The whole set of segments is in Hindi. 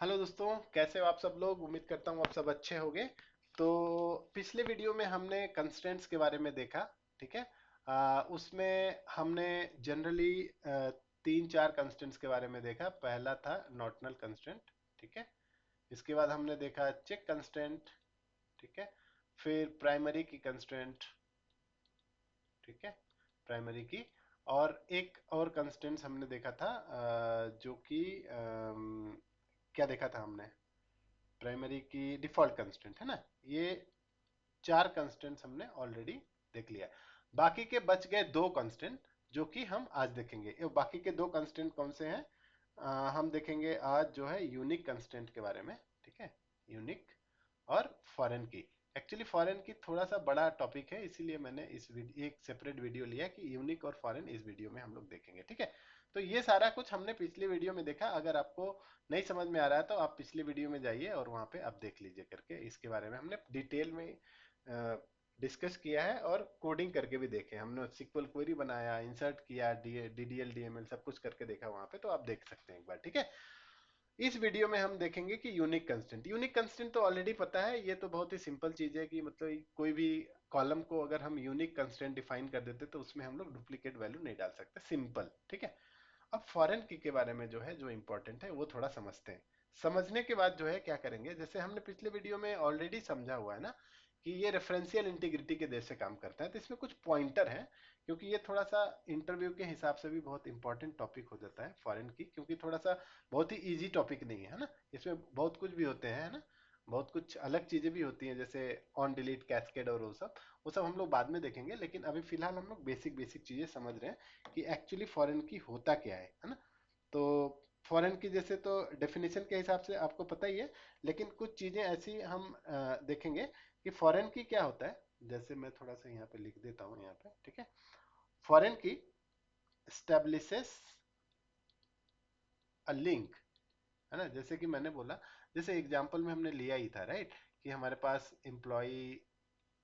हेलो दोस्तों, कैसे हो आप सब लोग। उम्मीद करता हूँ आप सब अच्छे होंगे। तो पिछले वीडियो में हमने कंस्ट्रेंट्स के बारे में देखा। ठीक है। उसमें हमने जनरली तीन चार कंस्ट्रेंट्स के बारे में देखा। पहला था नॉर्टनल कंस्ट्रेंट। ठीक है। इसके बाद हमने देखा चेक कंस्ट्रेंट। ठीक है। फिर प्राइमरी की कंस्ट्रेंट। ठीक है। प्राइमरी की। और एक और कंस्ट्रेंट्स हमने देखा था, जो कि क्या देखा था हमने, प्राइमरी की डिफॉल्ट कंस्टेंट है ना। ये चार कंस्टेंट्स हमने ऑलरेडी देख लिया। बाकी के बच गए दो कंस्टेंट जो कि हम आज देखेंगे। ये बाकी के दो कंस्टेंट कौन से हैं? हम देखेंगे आज जो है यूनिक कंस्टेंट के बारे में। ठीक है। यूनिक और फॉरेन की। एक्चुअली फॉरेन की थोड़ा सा बड़ा टॉपिक है, इसीलिए मैंने एक सेपरेट वीडियो लिया कि यूनिक और फॉरेन इस वीडियो में हम लोग देखेंगे। ठीक है। तो ये सारा कुछ हमने पिछले वीडियो में देखा। अगर आपको नहीं समझ में आ रहा है तो आप पिछले वीडियो में जाइए और वहाँ पे आप देख लीजिए करके। इसके बारे में हमने डिटेल में डिस्कस किया है और कोडिंग करके भी देखे। हमने सिक्वल क्वेरी बनाया, इंसर्ट किया, डीडीएल डीएमएल सब कुछ करके देखा वहाँ पे, तो आप देख सकते हैं एक बार। ठीक है। इस वीडियो में हम देखेंगे कि यूनिक कंस्टेंट। यूनिक कंस्टेंट तो ऑलरेडी पता है, ये तो बहुत ही सिंपल चीज है कि मतलब कोई भी कॉलम को अगर हम यूनिक कंस्टेंट डिफाइन कर देते तो उसमें हम लोग डुप्लीकेट वैल्यू नहीं डाल सकते। सिंपल। ठीक है। अब फॉरेन की के बारे में जो है, जो इंपॉर्टेंट है वो थोड़ा समझते हैं। समझने के बाद जो है क्या करेंगे, जैसे हमने पिछले वीडियो में ऑलरेडी समझा हुआ है ना कि ये रेफरेंशियल इंटीग्रिटी के बेस से काम करता है। तो इसमें कुछ पॉइंटर हैं, क्योंकि ये थोड़ा सा इंटरव्यू के हिसाब से भी बहुत इंपॉर्टेंट टॉपिक हो जाता है फॉरेन की, क्योंकि थोड़ा सा बहुत ही इजी टॉपिक नहीं है ना। इसमें बहुत कुछ भी होते हैं, है ना। बहुत कुछ अलग चीजें भी होती हैं, जैसे ऑन डिलीट कैस्केड और वो सब हम लोग बाद में देखेंगे। लेकिन अभी फिलहाल हम लोग बेसिक बेसिक चीजें समझ रहे हैं कि एक्चुअली फॉरेन की होता क्या है ना। तो फॉरेन की जैसे तो डेफिनेशन के हिसाब से आपको पता ही है, लेकिन कुछ चीजें ऐसी हम देखेंगे कि फॉरेन की क्या होता है। जैसे मैं थोड़ा सा यहाँ पे लिख देता हूँ यहाँ पे। ठीक है। फॉरेन की स्टेब्लिशेस अ लिंक, है ना। जैसे कि मैंने बोला, जैसे एग्जांपल में हमने लिया ही था, राइट, कि हमारे पास एम्प्लॉय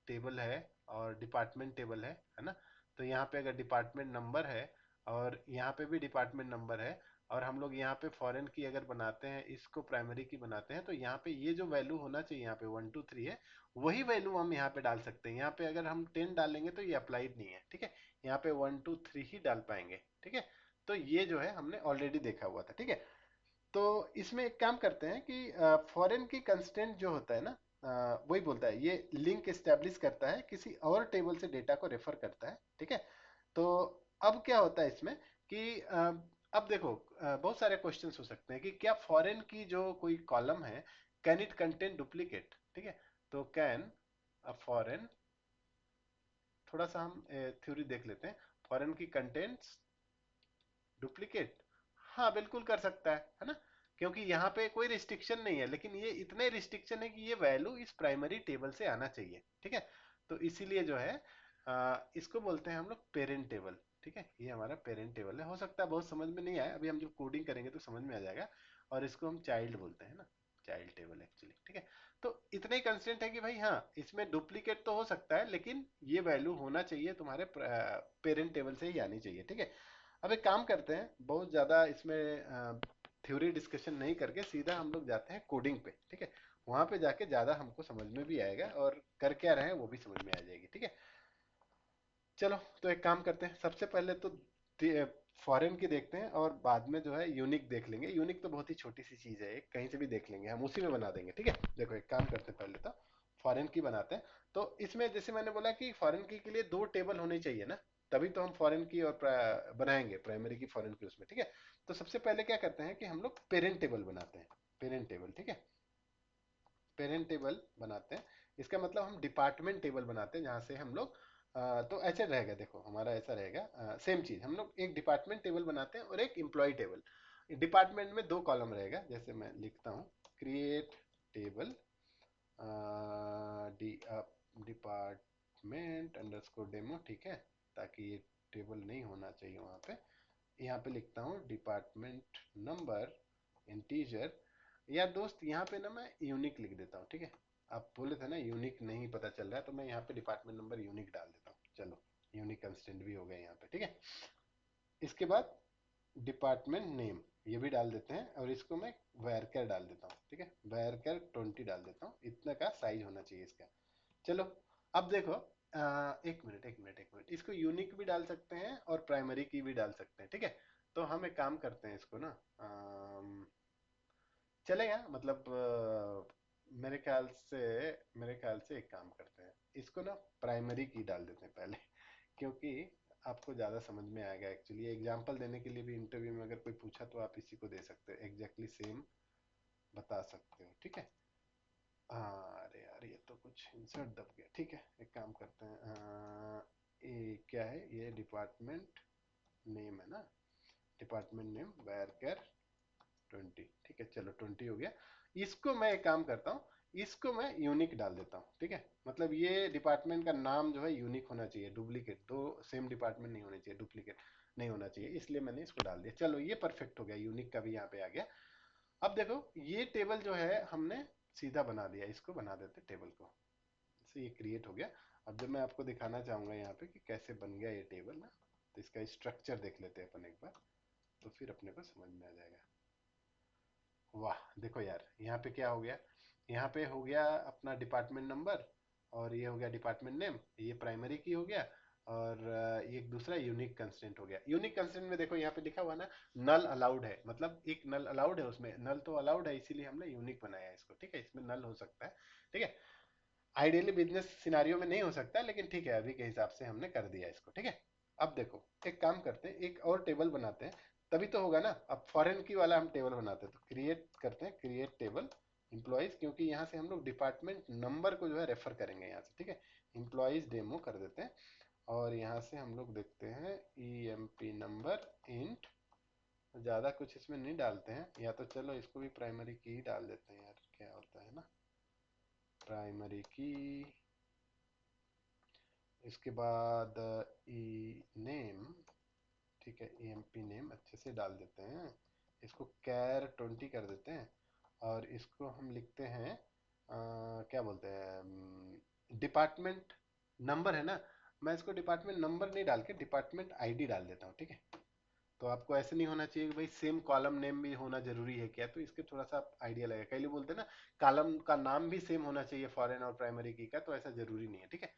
टेबल है और डिपार्टमेंट टेबल है ना। तो यहाँ पे अगर डिपार्टमेंट नंबर है और यहाँ पे भी डिपार्टमेंट नंबर है, और हम लोग यहाँ पे फॉरेन की अगर बनाते हैं, इसको प्राइमरी की बनाते हैं, तो यहाँ पे ये जो वैल्यू होना चाहिए, यहाँ पे 1 2 3 है, वही वैल्यू हम यहाँ पे डाल सकते हैं। यहाँ पे अगर हम 10 डालेंगे तो ये अप्लाइड नहीं है। ठीक है। यहाँ पे 1 2 3 ही डाल पाएंगे। ठीक है। तो ये जो है हमने ऑलरेडी देखा हुआ था। ठीक है। तो इसमें एक काम करते हैं कि फॉरेन की कंस्टेंट जो होता है ना, वही बोलता है, ये लिंक एस्टेब्लिश करता है, किसी और टेबल से डेटा को रेफर करता है। ठीक है। तो अब क्या होता है इसमें कि अब देखो, बहुत सारे क्वेश्चंस हो सकते हैं कि क्या फॉरेन की जो कोई कॉलम है, कैन इट कंटेन डुप्लीकेट। ठीक है। तो कैन अ फॉरेन, थोड़ा सा हम थ्योरी देख लेते हैं। फॉरेन की कंटेंट्स डुप्लीकेट, हाँ बिल्कुल कर सकता है ना। क्योंकि यहाँ पे कोई रिस्ट्रिक्शन नहीं है, लेकिन ये इतने रिस्ट्रिक्शन है कि ये वैल्यू इस प्राइमरी टेबल से आना चाहिए। ठीक है। तो इसीलिए जो है इसको बोलते हैं हम लोग पेरेंट टेबल। ठीक है। ये हमारा पेरेंट टेबल है। हो सकता है बहुत समझ में नहीं आए, अभी हम जब कोडिंग करेंगे तो समझ में आ जाएगा। और इसको हम चाइल्ड बोलते हैं ना, चाइल्ड टेबल एक्चुअली। ठीक है। तो इतना ही कंस्टेंट है कि भाई हाँ, इसमें डुप्लीकेट तो हो सकता है, लेकिन ये वैल्यू होना चाहिए तुम्हारे पेरेंट टेबल से ही आनी चाहिए। ठीक है। अब एक काम करते हैं, बहुत ज़्यादा इसमें थ्योरी डिस्कशन नहीं करके सीधा हम लोग जाते हैं कोडिंग पे। ठीक है। वहाँ पे जाके ज़्यादा हमको समझ में भी आएगा और कर क्या रहे हैं वो भी समझ में आ जाएगी। ठीक है। चलो, तो एक काम करते हैं, सबसे पहले तो फॉरेन की देखते हैं और बाद में जो है यूनिक देख लेंगे। यूनिक तो बहुत ही छोटी सी चीज़ है, एक कहीं से भी देख लेंगे, हम उसी में बना देंगे। ठीक है। देखो एक काम करते हैं, पहले तो फॉरेन की बनाते हैं। तो इसमें जैसे मैंने बोला कि फॉरेन की के लिए दो टेबल होने चाहिए ना, तभी तो हम फॉरेन की और बनाएंगे प्राइमरी की फॉरेन की उसमें। ठीक है। तो सबसे पहले क्या करते हैं कि हम लोग पेरेंट टेबल बनाते हैं। Parent table. ठीक है। पेरेंट टेबल बनाते हैं, इसका मतलब हम डिपार्टमेंट टेबल बनाते हैं, जहाँ से हम लोग तो ऐसे रहेगा, देखो हमारा ऐसा रहेगा। सेम चीज हम लोग एक डिपार्टमेंट टेबल बनाते हैं और एक एम्प्लॉय टेबल। डिपार्टमेंट में दो कॉलम रहेगा, जैसे मैं लिखता हूँ create table department underscore demo. ठीक है। ताकि ये टेबल नहीं होना चाहिए वहाँ पे। यहाँ पे लिखता हूँ डिपार्टमेंट नंबर इंटीजर, या दोस्त यहाँ पे ना मैं यूनिक लिख देता हूँ। ठीक है। आप बोले थे ना यूनिक नहीं पता चल रहा है, तो मैं यहाँ पे डिपार्टमेंट नंबर यूनिक डाल देता हूँ। चलो, यूनिक कंस्टेंट भी हो गया यहाँ पे। ठीक है। इसके बाद डिपार्टमेंट नेम, ये भी डाल देते हैं और इसको मैं varchar डाल देता हूँ, ठीक है, varchar 20 डाल देता हूँ, इतना का साइज होना चाहिए इसका। चलो अब देखो, एक मिनट, इसको यूनिक भी डाल सकते हैं और प्राइमरी की भी डाल सकते हैं, ठीक है। तो हम एक काम करते हैं इसको ना, चलेगा मतलब, मेरे ख्याल से एक काम करते हैं, इसको ना प्राइमरी की डाल देते हैं पहले क्योंकि आपको ज़्यादा समझ में आएगा। एक्चुअली एग्जांपल देने के लिए भी इंटरव्यू में अगर कोई पूछा तो आप इसी को दे सकते हो, एग्जैक्टली सेम बता सकते हो, ठीक है। हाँ, अरे यार ये तो कुछ इंसर्ट दब गया, ठीक है, एक काम करते हैं, ये क्या है, ये डिपार्टमेंट नेम है ना, डिपार्टमेंट नेम वायरकर 20, ठीक है, चलो 20 हो गया। इसको मैं एक काम करता हूँ, इसको मैं यूनिक डाल देता हूँ, ठीक है। मतलब ये डिपार्टमेंट का नाम जो है यूनिक होना चाहिए, डुप्लीकेट, दो सेम डिपार्टमेंट नहीं होने चाहिए, डुप्लीकेट नहीं होना चाहिए, इसलिए मैंने इसको डाल दिया। चलो ये परफेक्ट हो गया, यूनिक का भी यहाँ पे आ गया। अब देखो ये टेबल जो है हमने सीधा बना दिया, इसको बना देते टेबल को, से ये क्रिएट हो गया। अब जब मैं आपको दिखाना चाहूंगा यहाँ पे कि कैसे बन गया ये टेबल ना, तो इसका स्ट्रक्चर देख लेते हैं अपन एक बार, तो फिर अपने को समझ में आ जाएगा। वाह देखो यार, यहाँ पे क्या हो गया, यहाँ पे हो गया अपना डिपार्टमेंट नंबर, और ये हो गया डिपार्टमेंट नेम, ये प्राइमरी की हो गया, और ये एक दूसरा यूनिक कंस्ट्रेंट हो गया। यूनिक कंस्ट्रेंट में देखो यहाँ पे लिखा हुआ ना, नल अलाउड है, मतलब एक नल अलाउड है, उसमें नल तो अलाउड है, इसीलिए हमने यूनिक बनाया है इसको, ठीक है, इसमें नल हो सकता है, ठीक है। आइडियली बिजनेस सिनारियो में नहीं हो सकता, लेकिन ठीक है अभी के हिसाब से हमने कर दिया इसको, ठीक है। अब देखो एक काम करते हैं, एक और टेबल बनाते हैं, तभी तो होगा ना। अब फॉरेन की वाला हम टेबल बनाते हैं, तो क्रिएट करते हैं, क्रिएट टेबल एम्प्लॉयज, क्योंकि यहाँ से हम लोग डिपार्टमेंट नंबर को जो है रेफर करेंगे यहाँ से, ठीक है। एम्प्लॉयज डेमो कर देते हैं, और यहाँ से हम लोग देखते हैं EMP नंबर इंट, ज़्यादा कुछ इसमें नहीं डालते हैं, या तो चलो इसको भी प्राइमरी की ही डाल देते हैं यार, क्या होता है ना, प्राइमरी की। इसके बाद नेम, ठीक है, EMP नेम अच्छे से डाल देते हैं, इसको कैर 20 कर देते हैं, और इसको हम लिखते हैं क्या बोलते हैं, डिपार्टमेंट नंबर है ना, मैं इसको डिपार्टमेंट नंबर नहीं डाल के डिपार्टमेंट ID डाल देता हूँ, ठीक है। तो आपको ऐसे नहीं होना चाहिए कि भाई सेम कॉलम नेम भी होना जरूरी है क्या, तो इसके थोड़ा सा आइडिया लगेगा। कई लोग बोलते हैं ना कॉलम का नाम भी सेम होना चाहिए फॉरेन और प्राइमरी की का, तो ऐसा जरूरी नहीं है, ठीक है।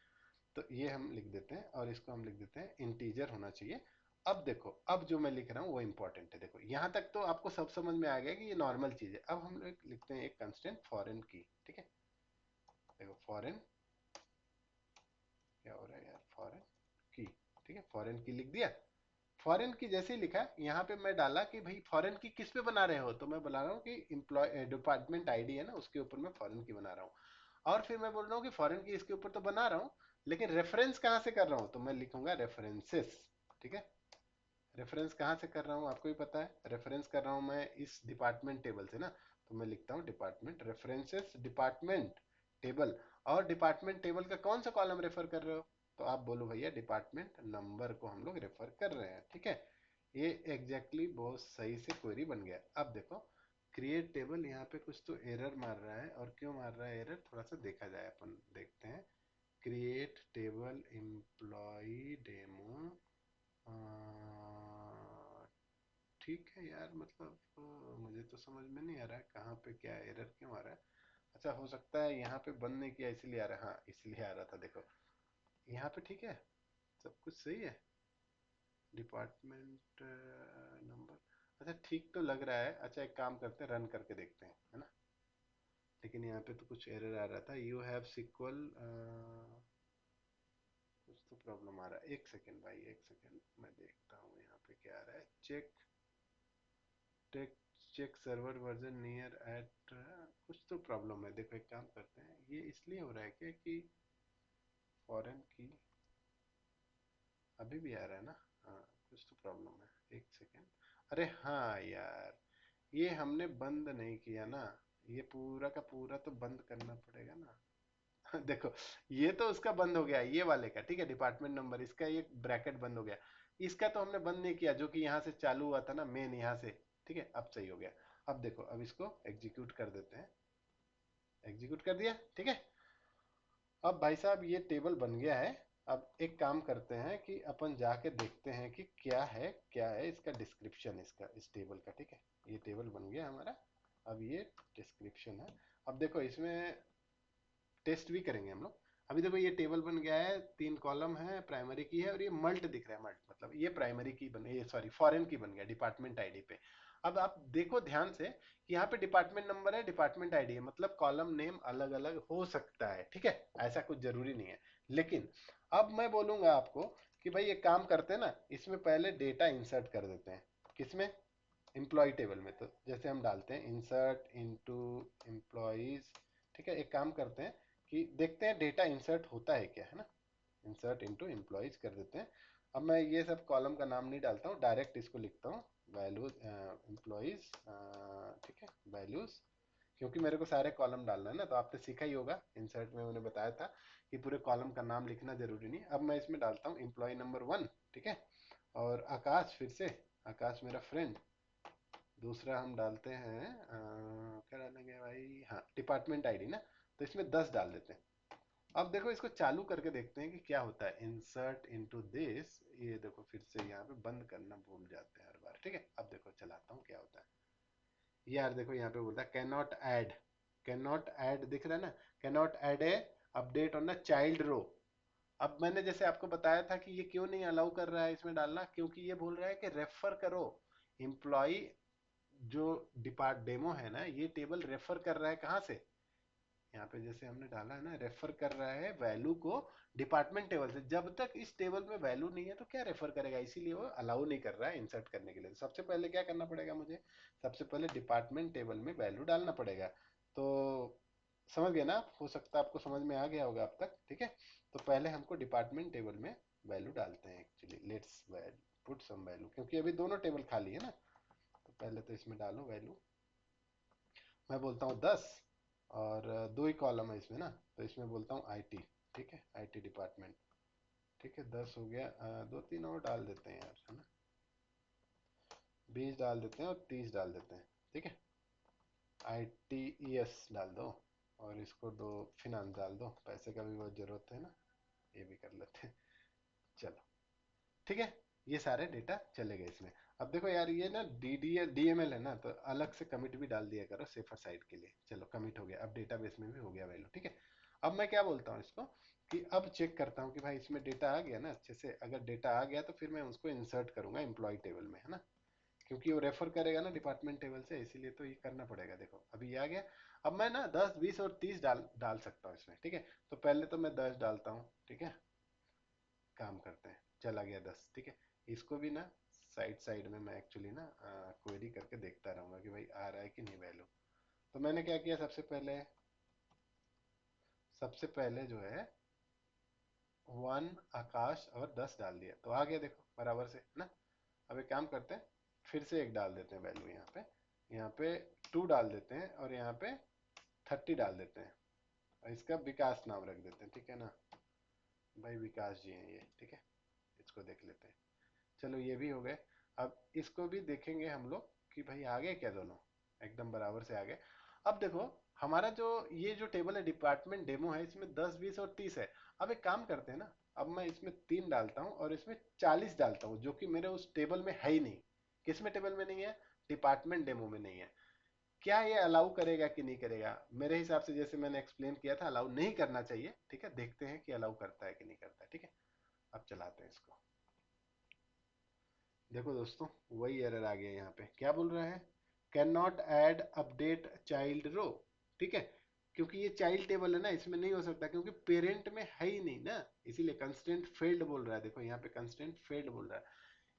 तो ये हम लिख देते हैं, और इसको हम लिख देते हैं इंटीजर होना चाहिए। अब देखो, अब जो मैं लिख रहा हूँ वो इंपॉर्टेंट है, देखो यहाँ तक तो आपको सब समझ में आ गया कि ये नॉर्मल चीज है। अब हम लोग लिखते हैं एक कंस्टेंट फॉरेन की, ठीक है। देखो फॉरेन, क्या हो रहा है यार, फॉरेन की, ठीक है, फॉरेन की लिख दिया। फॉरेन की जैसे ही लिखा, यहाँ पे मैं डाला कि भाई फॉरेन की किस पे बना रहे हो, तो मैं बना रहा हूँ कि इम्प्लॉय डिपार्टमेंट ID है ना, उसके ऊपर मैं फॉरेन की बना रहा हूँ। और फिर मैं बोल रहा हूँ कि फॉरेन की इसके ऊपर तो बना रहा हूँ, लेकिन रेफरेंस कहाँ से कर रहा हूँ, तो मैं लिखूंगा रेफरेंसेस, ठीक है। रेफरेंस कहाँ से कर रहा हूँ आपको ही पता है, रेफरेंस कर रहा हूँ मैं इस डिपार्टमेंट टेबल से ना, तो मैं लिखता हूँ डिपार्टमेंट रेफरेंसेस डिपार्टमेंट टेबल। और डिपार्टमेंट टेबल का कौन सा कॉलम रेफर कर रहे हो, तो आप बोलो भैया डिपार्टमेंट नंबर को हम लोग रेफर कर रहे हैं, ठीक है। ये एग्जैक्टली बहुत सही से क्वेरी बन गया। अब देखो क्रिएट टेबल, यहाँ पे कुछ तो एरर मार रहा है, और क्यों मार रहा है एरर, थोड़ा सा देखा जाए, अपन देखते हैं। क्रिएट टेबल एम्प्लॉय डेमो, ठीक है यार, मतलब मुझे तो समझ में नहीं आ रहा है कहाँ पे क्या एरर क्यों आ रहा है। अच्छा हो सकता है यहाँ पे बंद नहीं किया इसलिए आ रहा है, हाँ इसलिए आ रहा था, देखो यहाँ पे ठीक है, सब कुछ सही है, डिपार्टमेंट नंबर, अच्छा ठीक तो लग रहा है। अच्छा एक काम करते हैं, रन करके देखते हैं, है ना। लेकिन यहाँ पे तो कुछ एरर आ रहा था, यू हैव सिक्वल, कुछ तो प्रॉब्लम आ रहा है, एक सेकेंड भाई, एक सेकेंड, मैं देखता हूँ यहाँ पे क्या आ रहा है। Check take check server version near at, कुछ तो प्रॉब्लम है, देखो एक काम करते हैं, ये इसलिए हो रहा है क्या कि फॉरेन की अभी भी आ रहा है ना, हाँ कुछ तो प्रॉब्लम है, एक सेकेंड। अरे हाँ यार, ये हमने बंद नहीं किया ना, ये पूरा का पूरा तो बंद करना पड़ेगा ना देखो ये तो उसका बंद हो गया, ये वाले का, ठीक है, डिपार्टमेंट नंबर, इसका ये ब्रैकेट बंद हो गया, इसका तो हमने बंद नहीं किया, जो कि यहाँ से चालू हुआ था ना मेन, यहाँ से, ठीक है, अब सही हो गया। अब देखो, अब इसको एग्जीक्यूट कर देते हैं, एग्जीक्यूट कर दिया, ठीक है। अब भाई साहब ये टेबल बन गया है। अब एक काम करते हैं कि अपन जाके देखते हैं कि क्या है इसका डिस्क्रिप्शन, इसका इस टेबल का। ठीक है, ये टेबल बन गया हमारा। अब ये डिस्क्रिप्शन है। अब देखो इसमें टेस्ट भी करेंगे हम लोग। अभी देखो ये टेबल बन गया है, 3 कॉलम है, प्राइमरी की है, और ये मल्ट दिख रहा है। मल्ट मतलब ये प्राइमरी की बन, ये सॉरी फॉरेन की बन गया डिपार्टमेंट आईडी पे। अब आप देखो ध्यान से कि यहाँ पे डिपार्टमेंट नंबर है, डिपार्टमेंट आईडी है, मतलब कॉलम नेम अलग अलग हो सकता है। ठीक है, ऐसा कुछ जरूरी नहीं है। लेकिन अब मैं बोलूंगा आपको कि भाई एक काम करते हैं ना, इसमें पहले डेटा इंसर्ट कर देते हैं। किसमें? एम्प्लॉय टेबल में। तो जैसे हम डालते हैं इंसर्ट इनटू एम्प्लॉयज। ठीक है, एक काम करते हैं कि देखते हैं डेटा इंसर्ट होता है क्या, है ना। इंसर्ट इनटू एम्प्लॉयज कर देते हैं। अब मैं ये सब कॉलम का नाम नहीं डालता हूँ, डायरेक्ट इसको लिखता हूँ वैल्यूज एम्प्लॉयज। ठीक है, वैल्यूज, क्योंकि मेरे को सारे कॉलम डालना है ना। तो आपने सीखा ही होगा, इंसर्ट में मैंने बताया था कि पूरे कॉलम का नाम लिखना जरूरी नहीं। अब मैं इसमें डालता हूँ एम्प्लॉय नंबर 1। ठीक है, और आकाश, फिर से आकाश मेरा फ्रेंड। दूसरा हम डालते हैं क्या डालेंगे भाई, हाँ डिपार्टमेंट आईडी ना, तो इसमें 10 डाल देते हैं। अब देखो इसको चालू करके देखते हैं कि क्या होता है। इंसर्ट इनटू दिस, ये देखो फिर से यहाँ पे बंद करना भूल जाते हैं हर बार। ठीक है, अब देखो चलाता हूँ क्या होता है। यार देखो यहाँ पे बोलता है can not add, can not add दिख रहा है ना, can not add a update on the child row. अब मैंने जैसे आपको बताया था कि ये क्यों नहीं अलाउ कर रहा है इसमें डालना, क्योंकि ये बोल रहा है कि रेफर करो एम्प्लॉय। जो डिपार्ट डेमो है ना, ये टेबल रेफर कर रहा है कहाँ से, यहाँ पे जैसे हमने डाला है ना, रेफर कर रहा है वैल्यू को डिपार्टमेंट टेबल से। जब तक इस टेबल में वैल्यू नहीं है तो क्या रेफर करेगा, इसीलिए वो अलाउ नहीं कर रहा है इंसर्ट करने के लिए। तो सबसे पहले क्या करना पड़ेगा मुझे, सबसे पहले डिपार्टमेंट टेबल में वैल्यू डालना पड़ेगा। तो समझ गए ना आप, हो सकता है आपको समझ में आ गया होगा अब तक। ठीक है, तो पहले हमको डिपार्टमेंट टेबल में वैल्यू डालते हैं। Actually let's put some value, क्योंकि अभी दोनों टेबल खाली है ना। तो पहले तो इसमें डालो वैल्यू, मैं बोलता हूँ 10, और दो ही कॉलम है इसमें ना, तो इसमें बोलता हूँ आईटी। ठीक है, आईटी डिपार्टमेंट। ठीक है, 10 हो गया। दो तीन और डाल देते हैं यार, है ना, 20 डाल देते हैं और 30 डाल देते हैं। ठीक है, आई टी ई एस डाल दो, और इसको दो फिनांस डाल दो, पैसे का भी बहुत जरूरत है ना, ये भी कर लेते हैं। चलो ठीक है, ये सारे डेटा चले गए इसमें। अब देखो यार ये ना D D D M L है ना, तो अलग से कमिट भी डाल दिया करो सेफर साइड के लिए। चलो कमिट हो गया, अब डेटाबेस में भी हो गया वैल्यू। ठीक है, अब मैं क्या बोलता हूँ इसको कि अब चेक करता हूँ कि भाई इसमें डेटा आ गया ना अच्छे से। अगर डेटा आ गया तो फिर मैं उसको इंसर्ट करूंगा एम्प्लॉय टेबल में, है ना, क्योंकि वो रेफर करेगा ना डिपार्टमेंट टेबल से, इसीलिए तो ये करना पड़ेगा। देखो अभी ये आ गया। अब मैं ना 10 20 और 30 डाल डाल सकता हूँ इसमें। ठीक है, तो पहले तो मैं 10 डालता हूँ। ठीक है, काम करते हैं, चला गया 10। ठीक है, इसको भी ना साइड साइड में मैं एक्चुअली ना क्वेरी करके देखता रहूंगा कि भाई आ रहा है कि नहीं वैल्यू। तो मैंने क्या किया, सबसे पहले जो है 1 आकाश और 10 डाल दिया, तो आ गया देखो बराबर से, है ना। अब एक काम करते हैं, फिर से एक डाल देते हैं वैल्यू यहाँ पे 2 डाल देते हैं, और यहाँ पे 30 डाल देते हैं, और इसका विकास नाम रख देते हैं। ठीक है ना, भाई विकास जी हैं ये। ठीक है, इसको देख लेते हैं। चलो ये भी हो गए। अब इसको भी देखेंगे हम लोग कि भाई आ गए क्या, दोनों एकदम बराबर से आ गए। अब देखो हमारा जो ये जो टेबल है डिपार्टमेंट डेमो है, इसमें 10 20 और 30 है। अब एक काम करते हैं ना, अब मैं इसमें 3 डालता हूँ और इसमें 40 डालता हूँ, जो कि मेरे उस टेबल में है ही नहीं। किस में टेबल में नहीं है, डिपार्टमेंट डेमो में नहीं है। क्या ये अलाउ करेगा कि नहीं करेगा? मेरे हिसाब से जैसे मैंने एक्सप्लेन किया था, अलाउ नहीं करना चाहिए। ठीक है, देखते हैं कि अलाउ करता है कि नहीं करता है। ठीक है, अब चलाते हैं इसको। देखो दोस्तों, वही एरर आ गया यहाँ पे। क्या बोल रहा है, can not add update child row. ठीक है, क्योंकि ये चाइल्ड टेबल है ना, इसमें नहीं हो सकता, क्योंकि पेरेंट में है ही नहीं ना, इसीलिए कंस्टेंट फेल्ड बोल रहा है। देखो यहाँ पे कंस्टेंट फेल्ड बोल रहा है,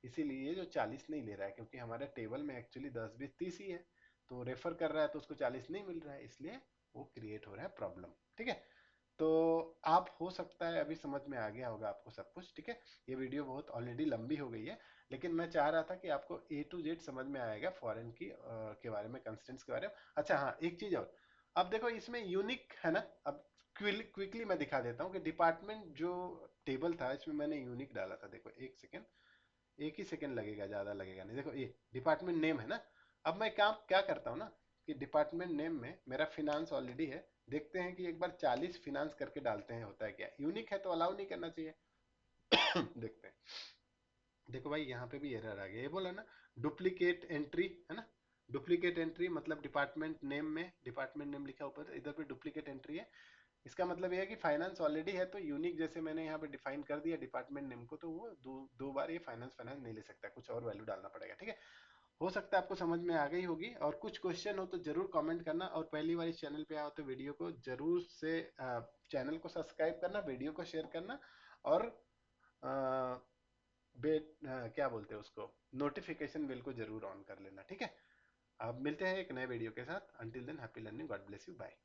इसीलिए ये जो 40 नहीं ले रहा है, क्योंकि हमारे टेबल में एक्चुअली 10 20 30 ही है। तो रेफर कर रहा है तो उसको 40 नहीं मिल रहा है, इसलिए वो क्रिएट हो रहा है प्रॉब्लम। ठीक है, तो आप हो सकता है अभी समझ में आ गया होगा आपको सब कुछ। ठीक है, ये वीडियो बहुत ऑलरेडी लंबी हो गई है, लेकिन मैं चाह रहा था कि आपको ए टू जेड समझ में आएगा फॉरेन की के बारे में, कंस्टेंट्स के बारे में। अच्छा हाँ, एक चीज और। अब देखो इसमें यूनिक है ना। अब क्विकली मैं दिखा देता हूँ कि डिपार्टमेंट जो टेबल था, इसमें मैंने यूनिक डाला था। देखो एक सेकेंड, एक ही सेकेंड लगेगा, ज्यादा लगेगा नहीं। देखो ये डिपार्टमेंट नेम है ना। अब मैं काम क्या करता हूँ ना, कि डिपार्टमेंट नेम में मेरा फिनांस ऑलरेडी है। देखते हैं कि एक बार 40 फिनांस करके डालते हैं होता है क्या। यूनिक है तो अलाउ नहीं करना चाहिए, देखते हैं। देखो भाई यहाँ पे भी एरर आ गया, ये बोला ना डुप्लीकेट एंट्री, है ना। डुप्लीकेट एंट्री मतलब डिपार्टमेंट नेम में डिपार्टमेंट नेम लिखा ऊपर, इधर पे डुप्लीकेट एंट्री है। इसका मतलब ये है कि फाइनेंस ऑलरेडी है, तो यूनिक जैसे मैंने यहाँ पे डिफाइन कर दिया डिपार्टमेंट नेम को, तो वो दो बार ये फाइनेंस फाइनेंस नहीं ले सकता, कुछ और वैल्यू डालना पड़ेगा, ठीक है। हो सकता है आपको समझ में आ गई होगी, और कुछ क्वेश्चन हो तो जरूर कमेंट करना, और पहली बार इस चैनल पे आओ तो वीडियो को जरूर से चैनल को सब्सक्राइब करना, वीडियो को शेयर करना, और क्या बोलते हैं उसको, नोटिफिकेशन बिल को जरूर ऑन कर लेना, ठीक है। अब मिलते हैं एक नए वीडियो के साथ, until then happy learning, God bless you, bye.